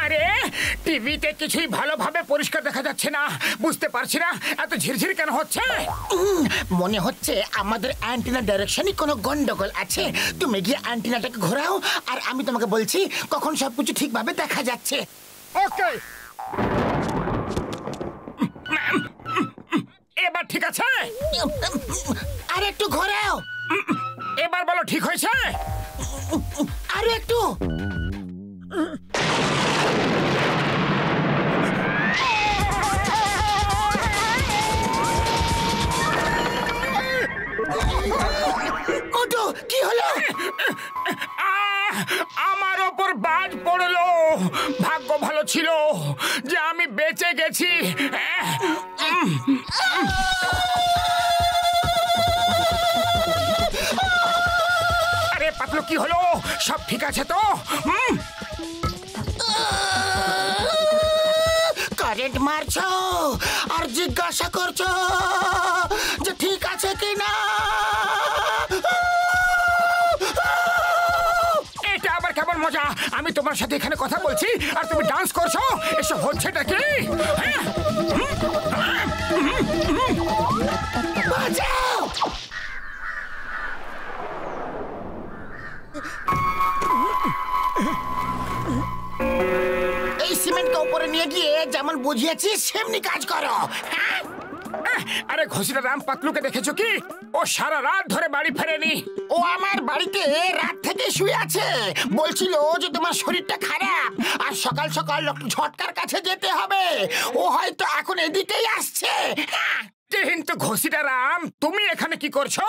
আরে টিভিতে কিছুই ভালোভাবে পরিষ্কার দেখা যাচ্ছে না, বুঝতে পারছি না এত ঝিরঝির কেন হচ্ছে। মনে হচ্ছে আমাদের অ্যান্টিনা ডাইরেকশনে কোনো গন্ডগোল আছে। তুমি গিয়ে অ্যান্টিনাটাকে ঘোরাও, আর আমি তোমাকে বলছি কখন সবকিছু ঠিকভাবে দেখা যাচ্ছে। ওকে, এবার ঠিক আছে? আর একটু ঘোরাও। এবার বলো ঠিক হয়েছে? আর একটু। মোটু, কি হলো? আমার ওপর বাজ পড়লো। ভাগ্য ভালো ছিল যে আমি বেঁচে গেছি। আরে পাতলু, কি হলো? সব ঠিক আছে তো? কারেন্ট মারছো আর জিজ্ঞাসা করছো যে ঠিক আছে কিনা। এটা আবার কেমন মজা? আমি তোমার সাথে এখানে কথা বলছি আর তুমি ডান্স করছো। এসব হচ্ছেটা কি? বাঁচাও! এই সিমেন্টকে উপরে নিয়ে গিয়ে যেমন বুঝিয়েছি সেমনি কাজ করো। আরে ঘসিটা রাম পাতলুকে দেখেছো কি? ও সারা রাত ধরে বাড়ি ফেরেনি। ও আমার বাড়িতে রাত থেকে শুয়ে আছে, বলছিল যে তোমার শরীরটা খারাপ আর সকাল সকাল ঝটকার কাছে যেতে হবে। ও হয়তো এখন এদিকেই আসছে। কিন্তু ঘসিটা রাম, তুমি এখানে কি করছো?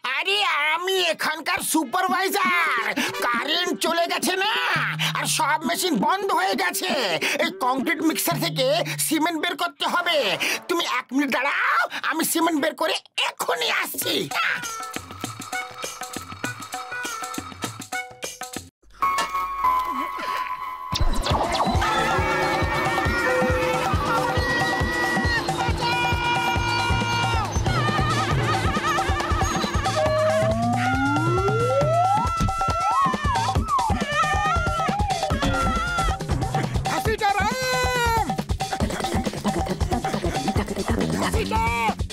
আরে আমি এখানকার সুপারভাইজার। কারেন্ট চলে গেছে না, আর সব মেশিন বন্ধ হয়ে গেছে। এই কংক্রিট মিক্সার থেকে সিমেন্ট বের করতে হবে। তুমি 1 মিনিট দাঁড়াও, আমি সিমেন্ট বের করে এখনই আসছি।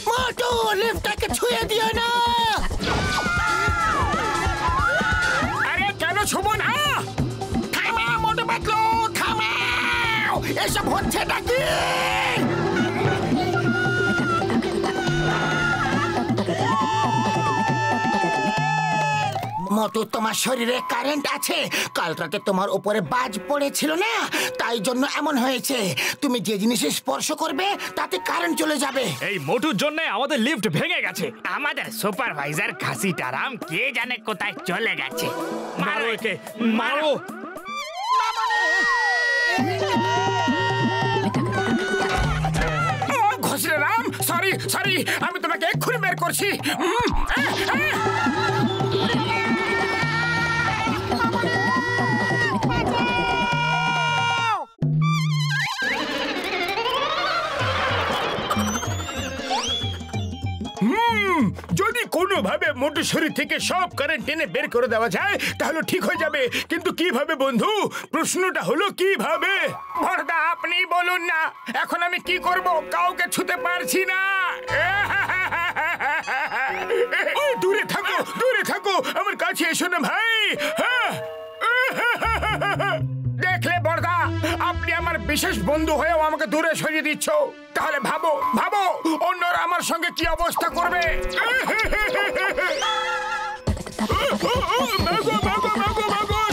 মোটু, লিফটটাকে ছুঁয়ে দিও না। আরে কেন ছুবো না? থামাও মোটু পাতলু, থামাও। এসব হচ্ছেটা কি? মোটু, তোমার শরীরে কারেন্ট আছে। কাল রাতে তোমার উপরে বাজ পড়েছিল না, তাই জন্য এমন হয়েছে। তুমি যে জিনিসে স্পর্শ করবে তাতে কারেন্ট চলে যাবে। এই মোটুর জন্য আমাদের লিফট ভেঙে গেছে। আমাদের সুপারভাইজার ঘাসিটারাম কে জানে কোথায় চলে গেছে। মারো একে, মারো। ঘসিটা রাম, সরি সরি, আমি তোমাকে এক্ষুনি বের করছি। যদি কোনোভাবে মোটু শরীর থেকে সব কারেন্ট টেনে বের করে দেওয়া যায় তাহলে ঠিক হয়ে যাবে, কিন্তু কিভাবে বন্ধু? প্রশ্নটা হলো কিভাবে? বড়দা, আপনি বলুন না, এখন আমি কি করব? কাউকে ছুতে পারছি না। দূরে থাকো, দূরে থাকো, আমার কাছে এসো না ভাই। দেখলে বড়দা, আপনি আমার বিশেষ বন্ধু হয়েও আমাকে দূরে সরিয়ে দিচ্ছ। তাহলে ভাবো ভাবো, অন্যরা আমার সঙ্গে কি অবস্থা করবে।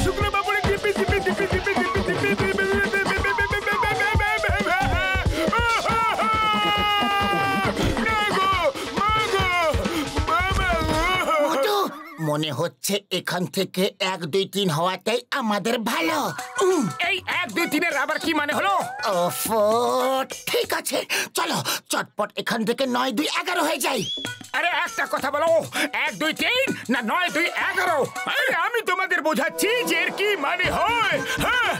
শুক্র বাবুরে টিপি টিপি টিপি টিপি টিপি টিপি টিপি। মনে হচ্ছে এখান থেকে 1, 2, 3 হওয়াটাই আমাদের ভালো। এই 1, 2, 3 আবার কি মানে হলো? ওফো, ঠিক আছে, চলো চটপট এখান থেকে 9, 2, 11 হয়ে যাই। আরে একটা কথা বলো, 1, 2, 3 না 9, 2, 11? আরে আমি তোমাদের বোঝাচ্ছি যে এর কি মানে হয়। হ্যাঁ,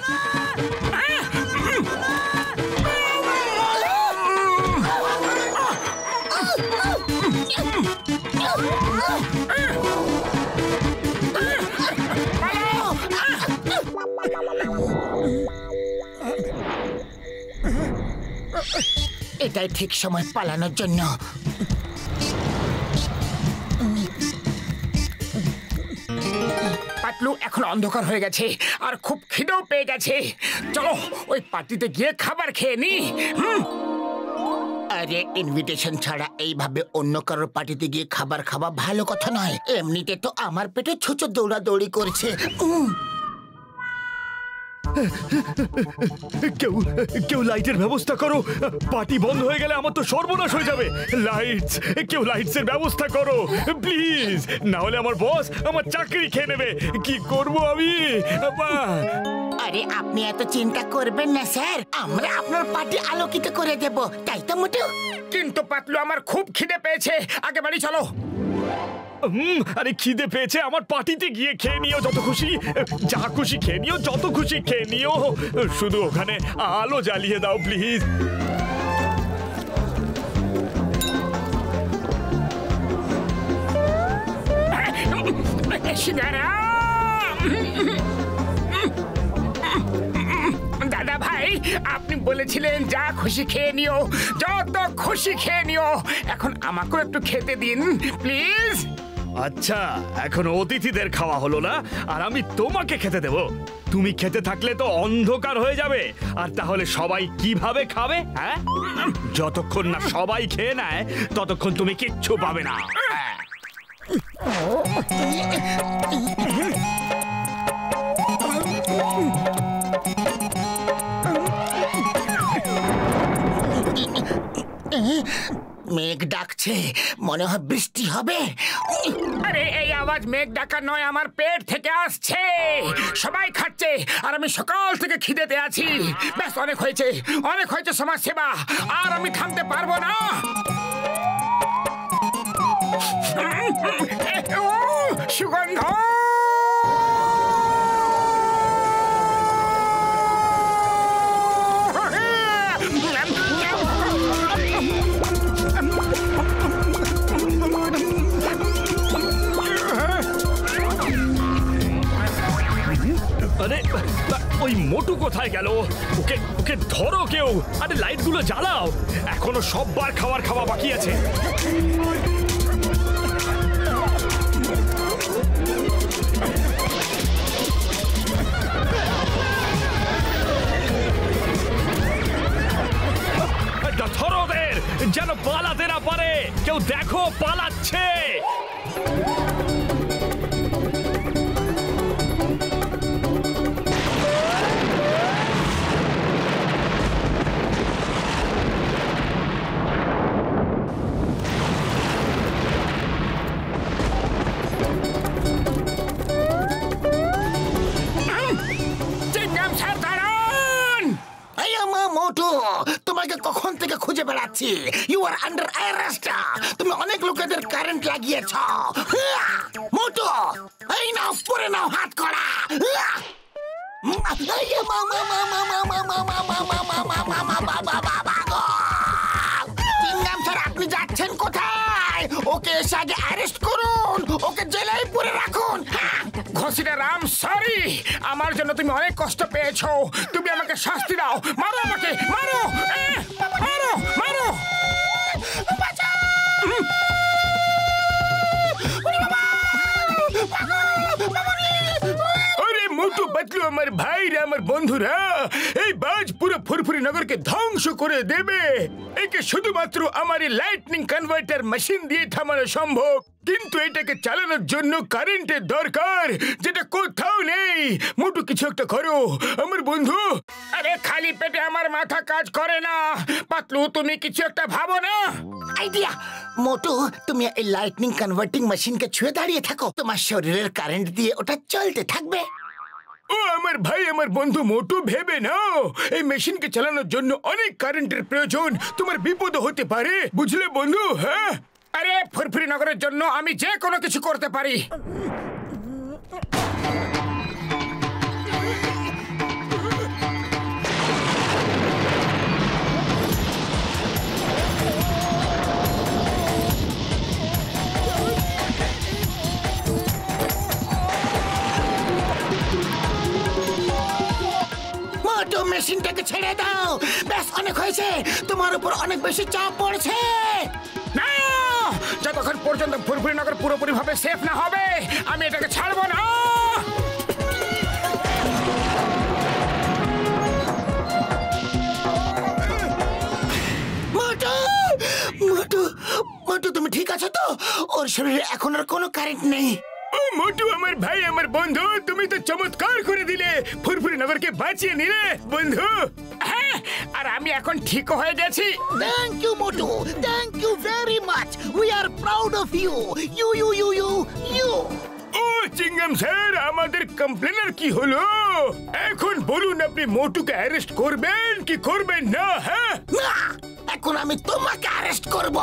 এটাই ঠিক সময় পালানোর জন্য। পাতলু এখন অন্ধকার হয়ে গেছে আর খুব খিদেও পেয়ে গেছে। চলো ওই পার্টিতে গিয়ে খাবার খেয়ে নি। আরে ইনভিটেশন ছাড়া এইভাবে অন্য কারোর পার্টিতে গিয়ে খাবার খাওয়া ভালো কথা নয়। এমনিতে তো আমার পেটে ছুঁচো দৌড়াদৌড়ি করছে। কেউ লাইটের ব্যবস্থা করো, পার্টি বন্ধ হয়ে গেলে আমার তো সর্বনাশ হয়ে যাবে। লাইটস, কেউ লাইটস এর ব্যবস্থা করো প্লিজ, না হলে আমার বস আমার চাকরি খেয়ে নেবে। কি করব আমি? আরে আপনি এত চিন্তা করবেন না স্যার, আমরা আপনার পার্টি আলোকিত করে দেব, তাই তো মোটু? কিন্তু পাতলু আমার খুব খিদে পেয়েছে, আগে বাড়ি চলো। আরে খিদে পেয়েছে, আমার পার্টিতে গিয়ে খেয়ে নিও যত খুশি, যা খুশি খেয়ে নিও, যত খুশি খেয়ে নিও, শুধু ওখানে আলো জ্বালিয়ে দাও প্লিজ। দাদা ভাই, আপনি বলেছিলেন যা খুশি খেয়ে নিও, যত খুশি খেয়ে নিও। এখন আমাকেও একটু খেতে দিন প্লিজ। আচ্ছা, এখন অতিথিদের খাওয়া হলো না আর আমি তোমাকে খেতে দেব? তুমি খেতে থাকলে তো অন্ধকার হয়ে যাবে, আর তাহলে সবাই কিভাবে খাবে? হ্যাঁ, যতক্ষণ না সবাই খেয়ে নেয় ততক্ষণ তুমি কিচ্ছু পাবে না। মেঘ ডাকছে, মনে হয় বৃষ্টি হবে। আরে এই আওয়াজ মেঘ ডাকা নয়, আমার পেট থেকে আসছে। সবাই খাচ্ছে আর আমি সকাল থেকে খিদেতে আছি। ব্যাস, অনেক হয়েছে, অনেক হয়েছে সমাজ সেবা, আর আমি থামতে পারবো না। সুগন্ধ, আরে ওই মোটু কোথায় গেল? ওকে ওকে ধরো কেউ, আরে লাইটগুলো জ্বালাও, এখনো সববার খাবার খাওয়া বাকি আছে। ধরো ওদের, যেন পালাতে না পারে। কেউ দেখো, পালাচ্ছে। মোটু, তোমাকে কখন থেকে খুঁজে বেড়াচ্ছি। You are under arrest. তুমি অনেক লোকেদের কারেন্ট লাগিয়েছ। মোটু, এই নাও, পরে নাও হাত করা। চিংগাম স্যার, আপনি যাচ্ছেন কোথায়? ওকে এসে আগে অ্যারেস্ট করুন, ওকে জেলেই পুরে রাখুন। ঘসিটা রাম, সরি, আমার জন্য তুমি অনেক কষ্ট পেয়েছো। তুমি আমাকে শাস্তি দাও, মারো আমাকে, মারো, মারো, মারো। আরে মোটু, পাতলু, আমার ভাইরা, আমার বন্ধুরা, এই বাজ পুরো ফুরফুরি নগরকে ধ্বংস করে দেবে। একে শুধুমাত্র আমার এই লাইটনিং কনভার্টার মেশিন দিয়ে থামানো সম্ভব, কিন্তু এটাকে চালানোর জন্য কারেন্টের দরকার, যেটা কোথাও নেই। মোটু, কিছু একটা করো আমার বন্ধু। আরে খালি পেটে আমার মাথা কাজ করে না। পাতলু, তুমি কিছু একটা ভাবো না। আইডিয়া। মোটু, তুমি এই লাইটনিং কনভার্টিং মেশিনকে ছুঁয়ে দাঁড়িয়ে থাকো, তোমার শরীরের কারেন্ট দিয়ে ওটা চলতে থাকবে। ও আমার ভাই, আমার বন্ধু মোটু, ভেবে নাও, এই মেশিনকে চালানোর জন্য অনেক কারেন্টের প্রয়োজন। তোমার বিপদ হতে পারে, বুঝলে বন্ধু? হ্যাঁ, আরে ফুরফুরি নগরের জন্য আমি যে কোনো কিছু করতে পারি। মোটু মেশিনটাকে ছেড়ে দাও। ব্যাস অনেক হয়েছে, তোমার উপর অনেক বেশি চাপ পড়ছে। না, যতক্ষণ পর্যন্ত ফুরফুরি নগর পুরোপুরি ভাবে সেফ না হবে আমি এটাকে ছাড়বো না। মোটু মোটু মোটু, তুমি ঠিক আছো তো? ওর শরীরে এখন আর কোনো কারেন্ট নেই। ও মোটু, আমার ভাই, আমার বন্ধু, তুমি তো চমৎকার করে দিলে, ফুরফুরি নগরকে বাঁচিয়ে নিলে বন্ধু। হ্যাঁ, আর আমি এখন ঠিক হয়ে গেছি। Thank you, Motu. Thank you very much. We are proud of you. You. ও চিংগাম স্যার, আমাদের কমপ্লেনার কি হলো? এখন বলুন, আপনি মোটুকে অ্যারেস্ট করবেন কি করবেন না? হ্যাঁ, না, এখন আমি তোমাকে অ্যারেস্ট করব।